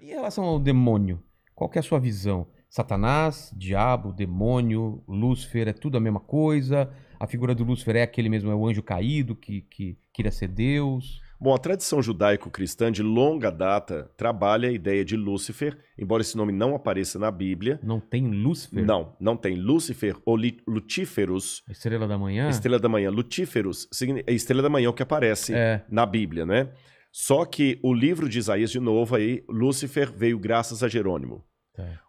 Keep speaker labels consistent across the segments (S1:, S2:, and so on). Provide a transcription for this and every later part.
S1: em relação ao demônio, qual que é a sua visão? Satanás, diabo, demônio, Lúcifer, é tudo a mesma coisa? A figura do Lúcifer é aquele mesmo, é o anjo caído que queria ser Deus?
S2: Bom, a tradição judaico-cristã de longa data trabalha a ideia de Lúcifer, embora esse nome não apareça na Bíblia.
S1: Não tem Lúcifer?
S2: Não, não tem. Lúcifer ou Lutíferos.
S1: Estrela da manhã?
S2: Estrela da manhã. Lutíferos, é estrela da manhã o que aparece na Bíblia, né? Só que o livro de Isaías, de novo, aí, Lúcifer veio graças a Jerônimo.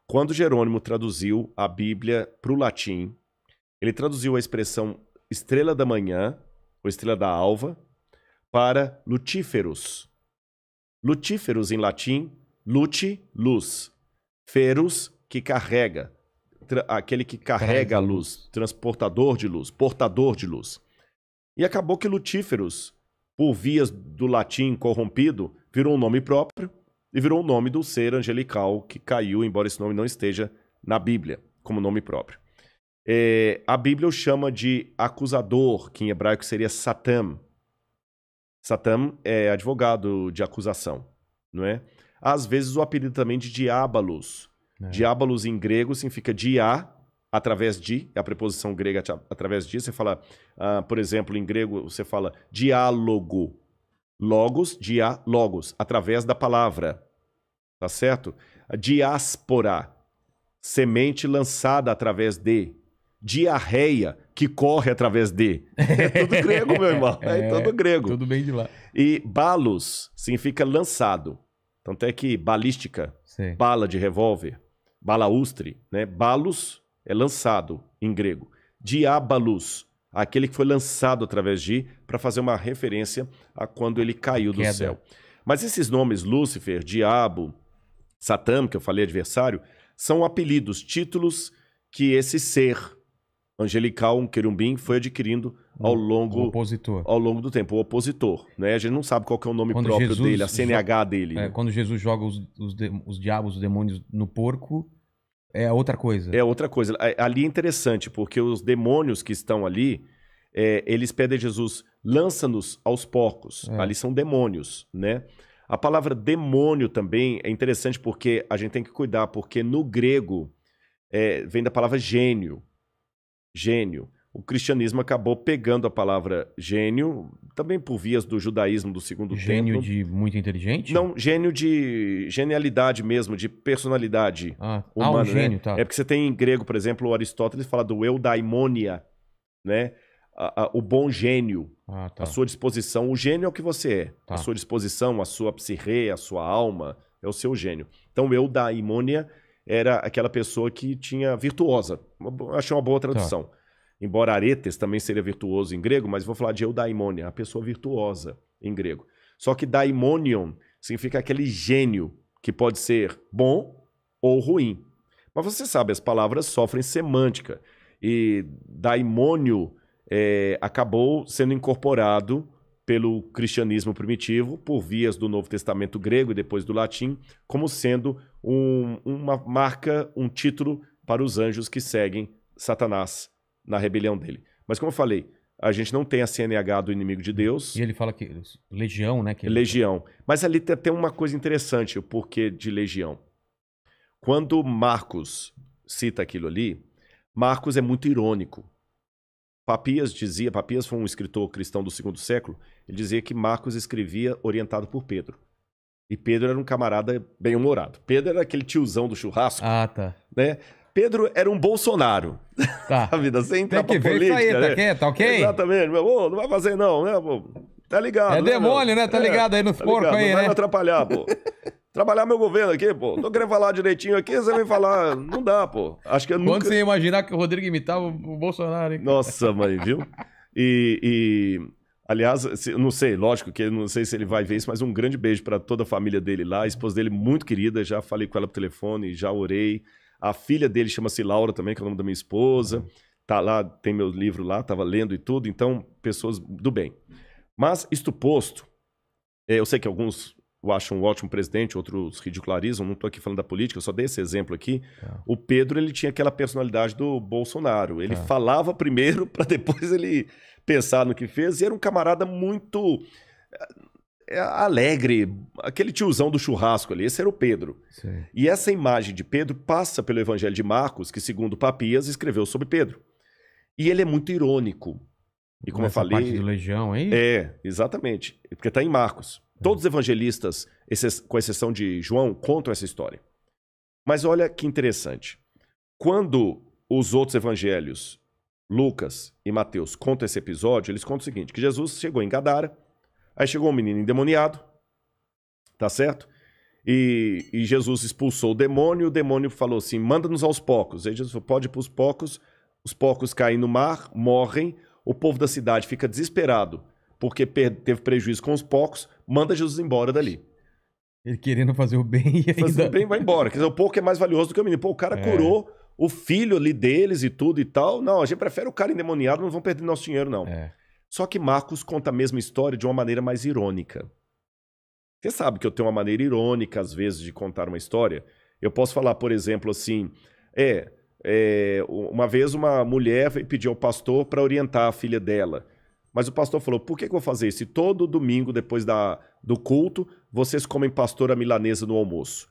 S2: Quando Jerônimo traduziu a Bíblia para o latim, ele traduziu a expressão estrela da manhã, ou estrela da alva, para lutíferos. Lutíferos em latim, lute, luz. Ferus, que carrega. Aquele que carrega a luz. Transportador de luz, portador de luz. E acabou que lutíferos, por vias do latim corrompido, virou um nome próprio e virou o nome do ser angelical que caiu, embora esse nome não esteja na Bíblia como nome próprio. A Bíblia o chama de acusador, que em hebraico seria Satam. Satam é advogado de acusação, não é? Às vezes o apelido também de diabolos. Diabolos em grego significa dia, através de, é a preposição grega através de. Você fala, por exemplo, em grego você fala diálogo. Logos, logos, através da palavra. Tá certo? A diáspora, semente lançada através de. Diarreia, que corre através de. É tudo grego, meu irmão. É tudo grego.
S1: Tudo bem de lá.
S2: E balos significa lançado. Tanto é que balística, bala de revólver, balaustre, né? Balos é lançado em grego. Diabolus, aquele que foi lançado através de, para fazer uma referência a quando ele caiu do céu. Mas esses nomes, Lúcifer, Diabo, Satã, que eu falei adversário, são apelidos, títulos que esse ser angelical, um querubim, foi adquirindo ao longo do tempo. O opositor, né? A gente não sabe qual que é o nome próprio dele, a CNH dele.
S1: Quando Jesus joga os diabos, os demônios no porco, é outra coisa.
S2: É outra coisa. Ali é interessante, porque os demônios que estão ali, eles pedem a Jesus, lança-nos aos porcos. Ali são demônios, né? A palavra demônio também é interessante porque a gente tem que cuidar, porque no grego vem da palavra gênio. Gênio. O cristianismo acabou pegando a palavra gênio, também por vias do judaísmo do segundo templo.
S1: Gênio de muito inteligente?
S2: Não, gênio de genialidade mesmo, de personalidade humana.
S1: Gênio,
S2: né?
S1: tá.
S2: É porque você tem em grego, por exemplo, o Aristóteles fala do eudaimonia, né? O bom gênio, a sua disposição. O gênio é o que você é. A sua disposição, a sua psique, a sua alma, é o seu gênio. Então, o eudaimonia era aquela pessoa que tinha virtuosa. Achei uma boa tradução. Embora aretes também seria virtuoso em grego, mas vou falar de eudaimonia, a pessoa virtuosa em grego. Só que daimonion significa aquele gênio que pode ser bom ou ruim. Mas você sabe, as palavras sofrem semântica. E daimônio acabou sendo incorporado pelo cristianismo primitivo, por vias do Novo Testamento grego e depois do latim, como sendo uma marca, um título para os anjos que seguem Satanás na rebelião dele. Mas como eu falei, a gente não tem a CNH do inimigo de Deus.
S1: E ele fala que legião, né?
S2: Legião. Mas ali tem uma coisa interessante, o porquê de legião. Quando Marcos cita aquilo ali, Marcos é muito irônico. Papias foi um escritor cristão do segundo século, ele dizia que Marcos escrevia orientado por Pedro. E Pedro era um camarada bem-humorado. Pedro era aquele tiozão do churrasco. Né? Pedro era um Bolsonaro.
S1: A
S2: vida sem entrar pra
S1: política,
S2: aí,
S1: né? Tá ok?
S2: Exatamente. Não vai fazer não, né? Tá ligado.
S1: É demônio, né? Tá ligado aí nos porcos aí, né?
S2: Não vai me atrapalhar, pô. Trabalhar meu governo aqui, pô. Tô querendo falar direitinho aqui, você vem falar. Não dá, pô. Acho que eu nunca...
S1: Quando você ia imaginar que o Rodrigo imitava o Bolsonaro, hein?
S2: Nossa, mãe, viu? Aliás, não sei, lógico que não sei se ele vai ver isso, mas um grande beijo para toda a família dele lá. A esposa dele muito querida, já falei com ela por telefone, já orei. A filha dele chama-se Laura também, que é o nome da minha esposa. Tá lá, tem meu livro lá, tava lendo e tudo. Então, pessoas do bem. Mas, isto posto, eu sei que alguns o acham um ótimo presidente, outros ridicularizam, não estou aqui falando da política, eu só dei esse exemplo aqui. O Pedro, ele tinha aquela personalidade do Bolsonaro. Ele falava primeiro para depois ele pensar no que fez, e era um camarada muito... alegre, aquele tiozão do churrasco ali. Esse era o Pedro.
S1: Sim.
S2: E essa imagem de Pedro passa pelo Evangelho de Marcos, que segundo Papias escreveu sobre Pedro. E ele é muito irônico. E como eu falei...
S1: parte do Legião aí?
S2: Exatamente. Porque está em Marcos. Todos os evangelistas, com exceção de João, contam essa história. Mas olha que interessante. Quando os outros evangelhos, Lucas e Mateus, contam esse episódio, eles contam o seguinte, que Jesus chegou em Gadara, aí chegou um menino endemoniado, tá certo? E Jesus expulsou o demônio falou assim, manda-nos aos porcos. Aí Jesus falou, pode ir para os porcos caem no mar, morrem, o povo da cidade fica desesperado, porque teve prejuízo com os porcos, manda Jesus embora dali.
S1: Ele querendo fazer o bem e ainda...
S2: Fazer o bem, vai embora. Quer dizer, o porco é mais valioso do que o menino. Pô, o cara curou o filho ali deles e tudo e tal. Não, a gente prefere o cara endemoniado, não vão perder nosso dinheiro, não. Só que Marcos conta a mesma história de uma maneira mais irônica. Você sabe que eu tenho uma maneira irônica, às vezes, de contar uma história. Eu posso falar, por exemplo, assim... uma vez uma mulher veio pedir ao pastor para orientar a filha dela. Mas o pastor falou, por que eu vou fazer isso? E todo domingo, depois do culto, vocês comem pastora milanesa no almoço.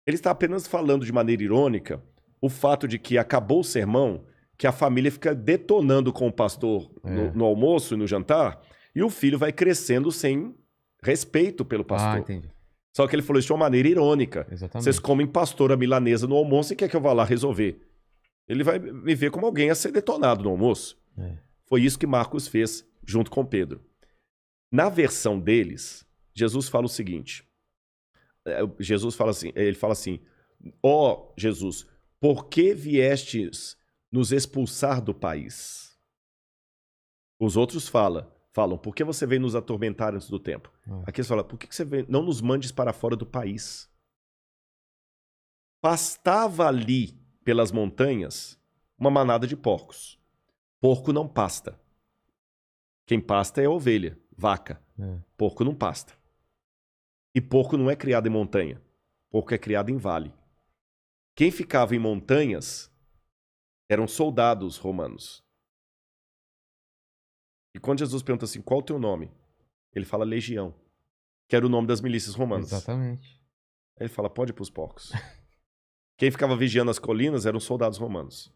S2: Ele está apenas falando de maneira irônica o fato de que acabou o sermão, que a família fica detonando com o pastor no almoço e no jantar, e o filho vai crescendo sem respeito pelo pastor.
S1: Entendi.
S2: Só que ele falou isso de uma maneira irônica.
S1: Exatamente.
S2: Vocês comem pastora milanesa no almoço e quer que eu vá lá resolver. Ele vai me ver como alguém a ser detonado no almoço. Foi isso que Marcos fez junto com Pedro. Na versão deles, Jesus fala o seguinte. Ele fala assim, ó Jesus, por que viestes nos expulsar do país? Os outros falam, por que você veio nos atormentar antes do tempo? Aqui eles falam, por que você veio? Não nos mandes para fora do país. Pastava ali, pelas montanhas, uma manada de porcos. Porco não pasta. Quem pasta é a ovelha, vaca. Porco não pasta. E porco não é criado em montanha. Porco é criado em vale. Quem ficava em montanhas eram soldados romanos. E quando Jesus pergunta assim, qual é o teu nome? Ele fala legião, que era o nome das milícias romanas.
S1: Exatamente.
S2: Aí ele fala, pode ir para os porcos. Quem ficava vigiando as colinas eram soldados romanos.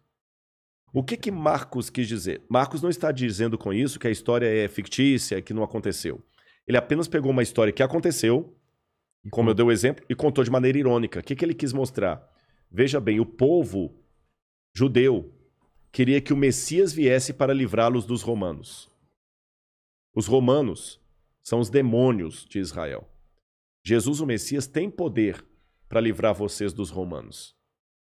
S2: O que Marcos quis dizer? Marcos não está dizendo com isso que a história é fictícia, que não aconteceu. Ele apenas pegou uma história que aconteceu, como eu dei o exemplo, e contou de maneira irônica. O que ele quis mostrar? Veja bem, o povo judeu queria que o Messias viesse para livrá-los dos romanos. Os romanos são os demônios de Israel. Jesus, o Messias, tem poder para livrar vocês dos romanos.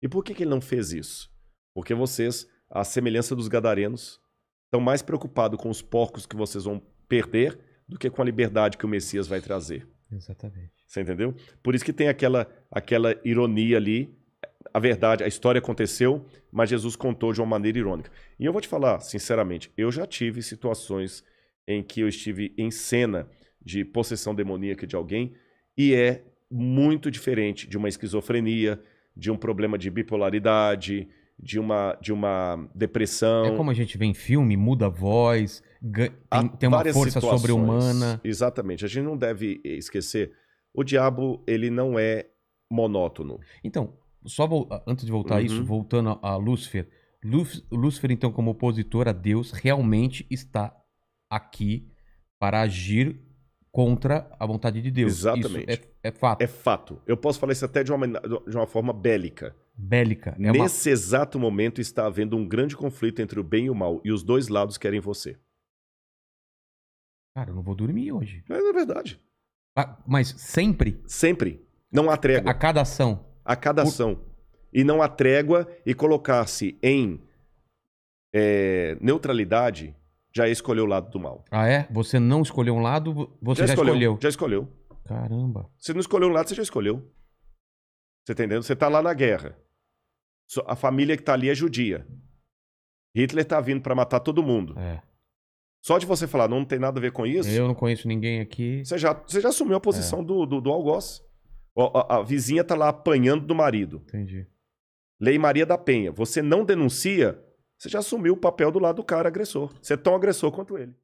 S2: E por que ele não fez isso? Porque vocês, à semelhança dos gadarenos, estão mais preocupados com os porcos que vocês vão perder do que com a liberdade que o Messias vai trazer.
S1: Exatamente.
S2: Você entendeu? Por isso que tem aquela ironia ali. A verdade, a história aconteceu, mas Jesus contou de uma maneira irônica. E eu vou te falar, sinceramente, eu já tive situações em que eu estive em cena de possessão demoníaca de alguém e é muito diferente de uma esquizofrenia, de um problema de bipolaridade, de uma depressão.
S1: É como a gente vê em filme, muda a voz, tem uma força sobre-humana.
S2: Exatamente. A gente não deve esquecer, o diabo, ele não é monótono.
S1: Então, só antes de voltar a isso, voltando a Lúcifer. Lúcifer, então, como opositor a Deus, realmente está aqui para agir contra a vontade de Deus.
S2: Exatamente.
S1: Isso é fato.
S2: É fato. Eu posso falar isso até de uma forma bélica.
S1: Bélica.
S2: Nesse exato momento está havendo um grande conflito entre o bem e o mal. E os dois lados querem você.
S1: Cara, eu não vou dormir hoje.
S2: Mas é verdade.
S1: Mas sempre?
S2: Sempre. Não há trégua.
S1: A cada ação.
S2: A cada ação. E não há trégua e colocar-se em neutralidade já escolheu o lado do mal.
S1: Ah, é? Você não escolheu um lado, você já escolheu.
S2: Já escolheu.
S1: Caramba.
S2: Você não escolheu um lado, você já escolheu. Você tá entendendo? Você tá lá na guerra. A família que tá ali é judia. Hitler tá vindo para matar todo mundo. Só de você falar, não tem nada a ver com isso...
S1: Eu não conheço ninguém aqui.
S2: Você já assumiu a posição do algoz. A vizinha tá lá apanhando do marido.
S1: Entendi.
S2: Lei Maria da Penha. Você não denuncia, você já assumiu o papel do lado do cara agressor. Você é tão agressor quanto ele.